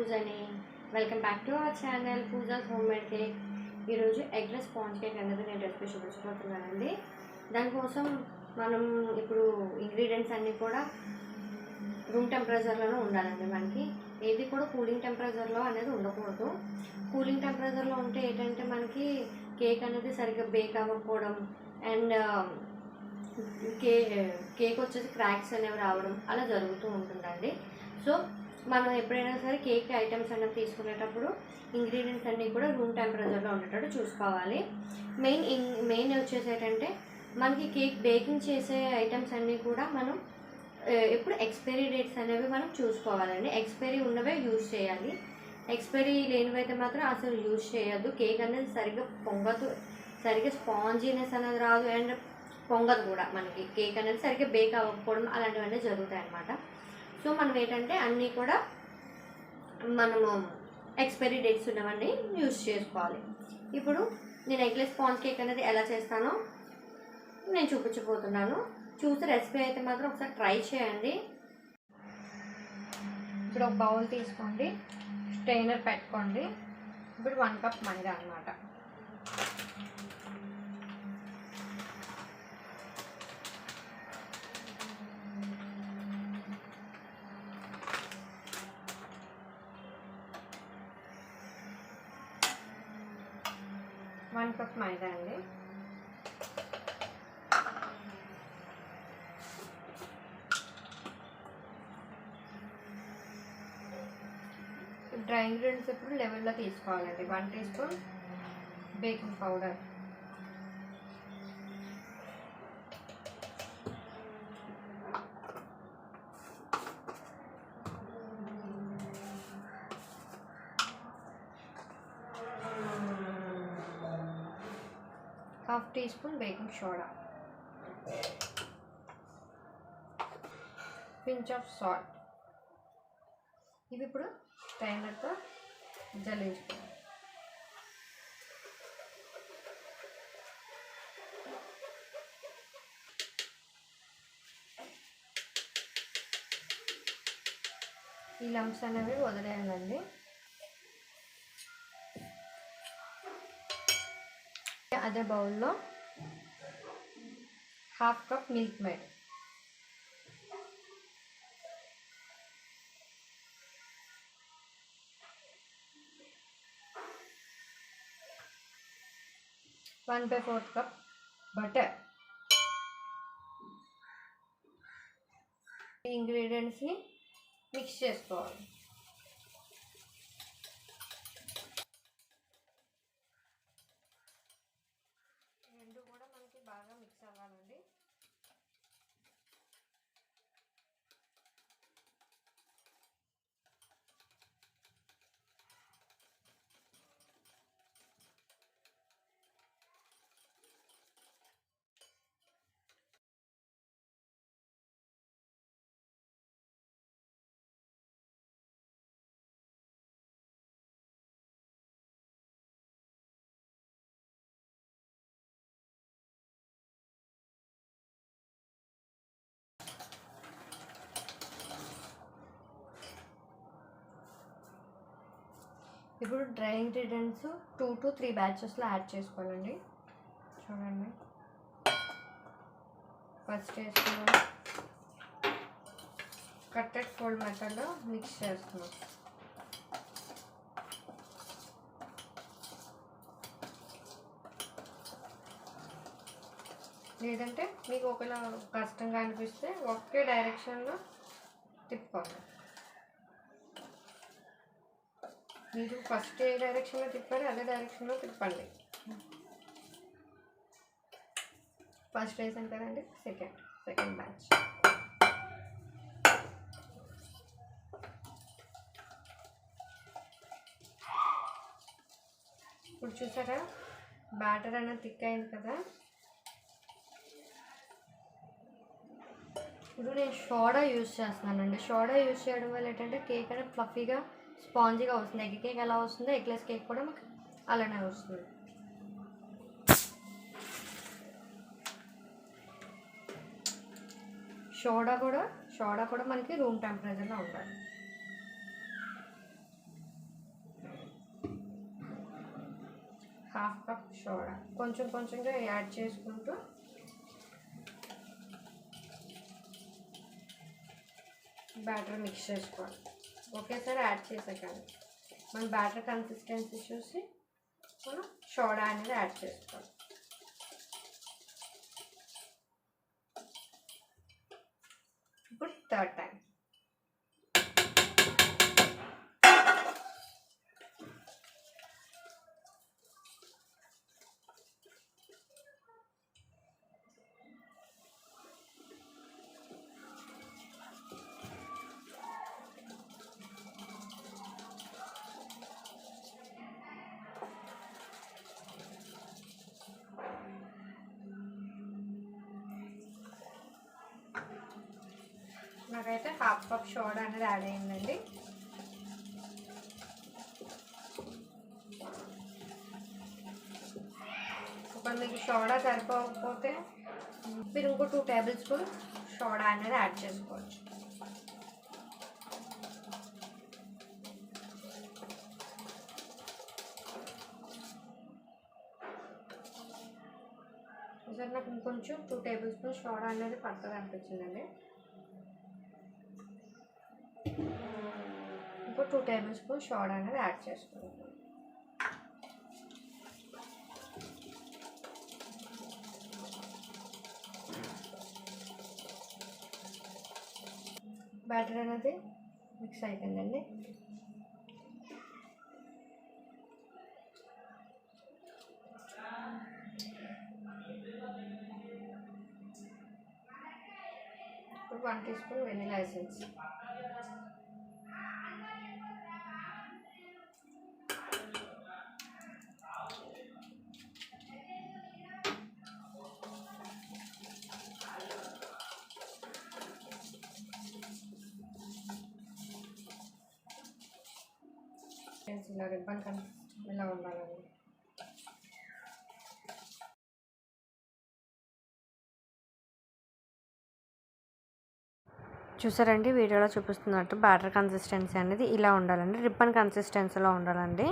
పూజని welcome back to our channel pujas home made cake. ఈరోజు eggless sponge cake అనేది నేను రెసిపీ చూపించబోతున్నానండి. దానికోసం మనం ఇప్పుడు ఇంగ్రీడియంట్స్ అన్నీ కూడా రూమ్ టెంపరేచర్లోనే ఉండాలండి. మనకి ఏది కూడా కూలింగ్ టెంపరేచర్లో అనేది ఉండకూడదు. కూలింగ్ టెంపరేచర్లో ఉంటే ఏంటంటే మనకి కేక్ అనేది సరిగ్గా బేక్ అవ్వకపోవడం అండ్ కేక్ వచ్చేసి క్రాక్స్ అనేవి రావడం అలా జరుగుతూ ఉంటుందండి. సో మనం ఎప్పుడైనా సరే కేక్ ఐటమ్స్ అనేవి తీసుకునేటప్పుడు ఇంగ్రీడియంట్స్ అన్నీ కూడా రూమ్ టెంపరేచర్లో ఉండేటట్టు చూసుకోవాలి. మెయిన్ వచ్చేసి ఏంటంటే మనకి కేక్ బేకింగ్ చేసే ఐటమ్స్ అన్నీ కూడా మనం ఎప్పుడు ఎక్స్పైరీ డేట్స్ అనేవి మనం చూసుకోవాలండి. ఎక్స్పైరీ ఉన్నవే యూజ్ చేయాలి. ఎక్స్పైరీ లేనివైతే మాత్రం అసలు యూజ్ చేయొద్దు. కేక్ అనేది సరిగ్గా పొంగదు, సరిగ్గా స్పాంజీనెస్ అనేది రాదు అండ్ పొంగదు కూడా. మనకి కేక్ అనేది సరిగ్గా బేక్ అవ్వకపోవడం అలాంటివన్నీ జరుగుతాయి అన్నమాట. సో మనం ఏంటంటే అన్నీ కూడా మనము ఎక్స్పైరీ డేట్స్ ఉన్నవన్నీ యూజ్ చేసుకోవాలి. ఇప్పుడు నేను ఎగ్లెస్ స్పాంజ్ కేక్ అనేది ఎలా చేస్తానో నేను చూపించబోతున్నాను. చూసి రెసిపీ అయితే మాత్రం ఒకసారి ట్రై చేయండి. ఇప్పుడు ఒక బౌల్ తీసుకోండి, స్ట్రైనర్ పెట్టుకోండి. ఇప్పుడు 1 కప్ మైదా అన్నమాట. వన్ కప్ మైదా అండి. డ్రై ఇంగ్రీడియంట్స్ ఇప్పుడు లెవెల్లో తీసుకోవాలండి. 1 teaspoon baking powder, half teaspoon baking soda, pinch of salt. ఇవి ఇప్పుడు స్ట్రైనర్తో జల్లించుకోవాలి. ఈ లంప్స్ అనేవి వదిలేయాలండి. అదే బౌల్లో half cup milk made, one by 4 cup butter. ఈ ఇంగ్రీడియంట్స్ని మిక్స్ చేసుకోవాలి. రెండు కూడా మనకి బాగా మిక్స్ అవ్వాలండి. ఇప్పుడు డ్రై ఇంగ్రీడియంట్స్ 2 to 3 బ్యాచెస్లో యాడ్ చేసుకోవాలండి. చూడండి, ఫస్ట్ వేసుకున్నాం, కట్టెడ్ ఫోల్డ్ మెథడ్లో మిక్స్ చేస్తున్నాం. లేదంటే మీకు ఒకవేళ కష్టంగా అనిపిస్తే ఒకే డైరెక్షన్లో తిప్పుకోండి. మీరు ఫస్ట్ ఏ డైరెక్షన్లో తిప్పారు అదే డైరెక్షన్లో తిప్పండి. ఫస్ట్ వేసాను కదండి, సెకండ్ బ్యాచ్. ఇప్పుడు చూసారా బ్యాటర్ అనేది థిక్ అయింది కదా. ఇప్పుడు నేను సోడా యూజ్ చేస్తున్నానండి. సోడా యూజ్ చేయడం వల్ల ఏంటంటే కేక్ అనేది ఫ్లఫీగా స్పాంజీగా వస్తుంది. ఎగ్ కేక్ ఎలా వస్తుందో ఎగ్లెస్ కేక్ కూడా మాకు అలానే వస్తుంది. సోడా కూడా మనకి రూమ్ టెంపరేచర్లో ఉండాలి. హాఫ్ కప్ సోడా కొంచెం కొంచెంగా యాడ్ చేసుకుంటూ బ్యాటర్ మిక్స్ చేసుకోవాలి. ఒకేసారి యాడ్ చేసాకండి. మన బ్యాటర్ కన్సిస్టెన్సీ చూసి మనం సోడా అనేది యాడ్ చేసుకోవాలి. ఇప్పుడు థర్డ్ టైం నాకైతే హాఫ్ కప్ సోడా అనేది యాడ్ అయిందండి. ఒకవేళ మీకు సోడా సరిపోకపోతే మీరు ఇంకో 2 టేబుల్ స్పూన్ సోడా అనేది యాడ్ చేసుకోవచ్చు. ఒకసారి నాకు ఇంకొంచెం 2 టేబుల్ స్పూన్ సోడా అనేది పడుతుంది అనిపించిందండి. ఇంకో 2 టేబుల్ స్పూన్ సోడా అనేది యాడ్ చేసుకోవాలి. బ్యాటర్ అనేది మిక్స్ అయిపోయిందండి. ఇప్పుడు 1 టీ స్పూన్ వెనిలా ఎసెన్స్, ఇలా రిబ్బన్ ఇలా ఉండాలండి. చూసారండి, వీడియోలో చూపిస్తున్నట్టు బ్యాటర్ కన్సిస్టెన్సీ అనేది ఇలా ఉండాలండి. రిబ్బన్ కన్సిస్టెన్సీలో ఉండాలండి.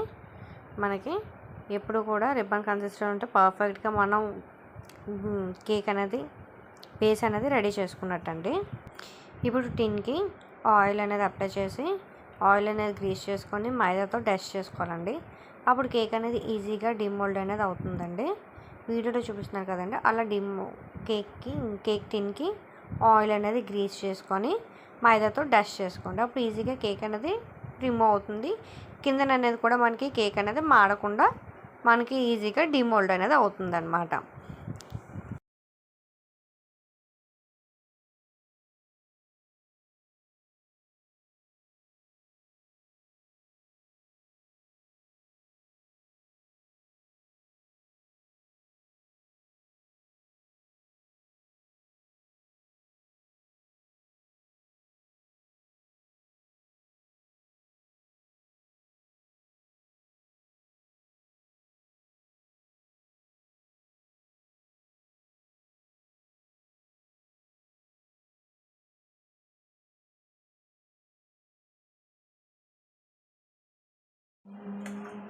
మనకి ఎప్పుడు కూడా రిబ్బన్ కన్సిస్టెన్సీ ఉంటే పర్ఫెక్ట్గా మనం కేక్ అనేది బేస్ అనేది రెడీ చేసుకున్నట్టండి. ఇప్పుడు టిన్కి ఆయిల్ అనేది అప్లై చేసి ఆయిల్ అనేది గ్రీస్ చేసుకొని మైదాతో డస్ట్ చేసుకోవాలండి. అప్పుడు కేక్ అనేది ఈజీగా డిమోల్డ్ అనేది అవుతుందండి. వీడియోలో చూపిస్తున్నారు కదండి, అలా కేక్ టిన్కి ఆయిల్ అనేది గ్రీస్ చేసుకొని మైదాతో డస్ట్ చేసుకోండి. అప్పుడు ఈజీగా కేక్ అనేది రిమూవ్ అవుతుంది. కిందన అనేది కూడా మనకి కేక్ అనేది మాడకుండా మనకి ఈజీగా డిమోల్డ్ అనేది అవుతుంది అన్నమాట.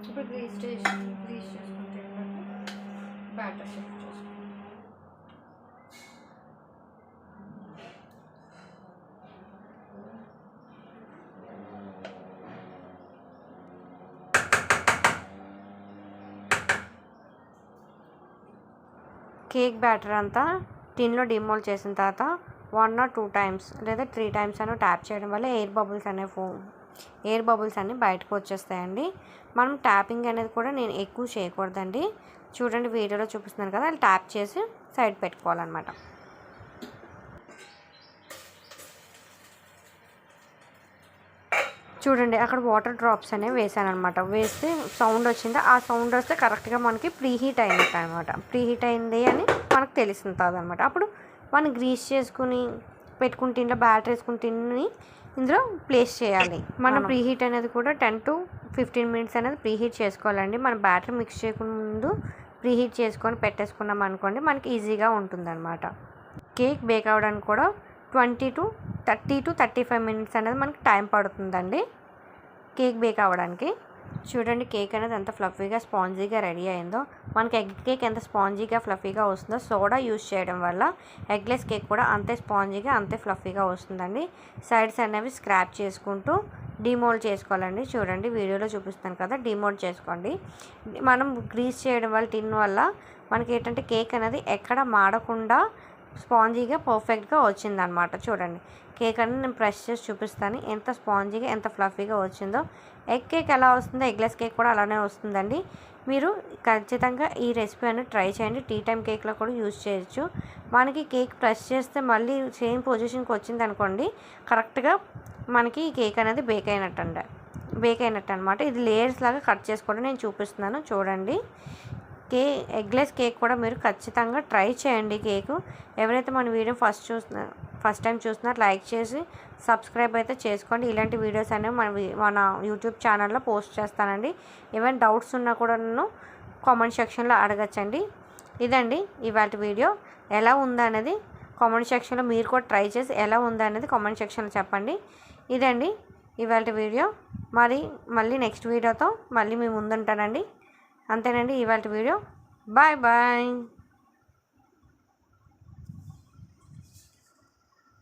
ఇప్పుడు గ్రీస్ చేసుకుంటే బ్యాటర్ షిఫ్ట్ చేసుకోండి. కేక్ బ్యాటర్ అంతా టిన్లో డిమోల్డ్ చేసిన తర్వాత 1 or 2 times లేదా 3 times అని ట్యాప్ చేయడం వల్ల ఎయిర్ బబుల్స్ అన్నీ బయటకు వచ్చేస్తాయండి. మనం ట్యాపింగ్ అనేది కూడా నేను ఎక్కువ చేయకూడదండి. చూడండి, వీడియోలో చూపిస్తున్నాను కదా, అలా ట్యాప్ చేసి సైడ్ పెట్టుకోవాలన్నమాట. చూడండి, అక్కడ వాటర్ డ్రాప్స్ అనేవి వేసాను అనమాట. వేస్తే సౌండ్ వచ్చింది. ఆ సౌండ్ వస్తే కరెక్ట్గా మనకి ప్రీహీట్ అయినట్టు అనమాట. ప్రీహీట్ అయింది అని మనకు తెలుస్తుంది అనమాట. అప్పుడు మనం గ్రీస్ చేసుకుని పెట్టుకుని టిన్లో బ్యాటర్ వేసుకుని టిన్ని ఇందులో ప్లేస్ చేయాలి. మనం ప్రీహీట్ అనేది కూడా 10 to 15 minutes అనేది ప్రీహీట్ చేసుకోవాలండి. మనం బ్యాటర్ మిక్స్ చేయకుండా ముందు ప్రీహీట్ చేసుకొని పెట్టేసుకున్నాం అనుకోండి, మనకి ఈజీగా ఉంటుందన్నమాట. కేక్ బేక్ అవ్వడానికి కూడా 30 to 35 minutes అనేది మనకి టైం పడుతుందండి కేక్ బేక్ అవ్వడానికి. చూడండి కేక్ అనేది ఎంత ఫ్లఫీగా స్పాంజీగా రెడీ అయిందో. మనకి ఎగ్ కేక్ ఎంత స్పాంజీగా ఫ్లఫీగా వస్తుందో సోడా యూస్ చేయడం వల్ల ఎగ్లెస్ కేక్ కూడా అంతే స్పాంజీగా అంతే ఫ్లఫీగా వస్తుందండి. సైడ్స్ అనేవి స్క్రాప్ చేసుకుంటూ డిమోల్డ్ చేసుకోవాలండి. చూడండి వీడియోలో చూపిస్తాను కదా, డిమోల్డ్ చేసుకోండి. మనం గ్రీస్ చేయడం వల్ల టిన్ వల్ల మనకి ఏంటంటే కేక్ అనేది ఎక్కడ మాడకుండా స్పాంజీగా పర్ఫెక్ట్గా వచ్చిందనమాట. చూడండి కేక్ అనేది నేను ప్రెస్ చేసి చూపిస్తాను ఎంత స్పాంజీగా ఎంత ఫ్లఫీగా వచ్చిందో. ఎగ్ కేక్ ఎలా వస్తుందో ఎగ్లెస్ కేక్ కూడా అలానే వస్తుందండి. మీరు ఖచ్చితంగా ఈ రెసిపీ అనేది ట్రై చేయండి. టీ టైం కేక్లో కూడా యూజ్ చేయొచ్చు. మనకి కేక్ ప్రెస్ చేస్తే మళ్ళీ సేమ్ పొజిషన్కి వచ్చింది అనుకోండి, కరెక్ట్గా మనకి ఈ కేక్ అనేది బేక్ అయినట్టు అనమాట. ఇది లేయర్స్ లాగా కట్ చేసుకోవడం నేను చూపిస్తున్నాను చూడండి. ఎగ్లెస్ కేక్ కూడా మీరు ఖచ్చితంగా ట్రై చేయండి. కేకు ఎవరైతే మన వీడియో ఫస్ట్ టైం చూస్తున్నారు లైక్ చేసి సబ్స్క్రైబ్ అయితే చేసుకోండి. ఇలాంటి వీడియోస్ అనేవి మన యూట్యూబ్ ఛానల్లో పోస్ట్ చేస్తానండి. ఏమైనా డౌట్స్ ఉన్నా కూడా నన్ను కామెంట్ సెక్షన్లో అడగచ్చండి. ఇదండి ఇవాళ వీడియో. ఎలా ఉందనేది కామెంట్ సెక్షన్లో మీరు కూడా ట్రై చేసి ఎలా ఉందనేది కామెంట్ సెక్షన్లో చెప్పండి. ఇదండి ఇవాళ వీడియో. మళ్ళీ నెక్స్ట్ వీడియోతో మళ్ళీ మీ ముందుంటానండి. అంతేనండి ఇవాళ వీడియో. Bye bye.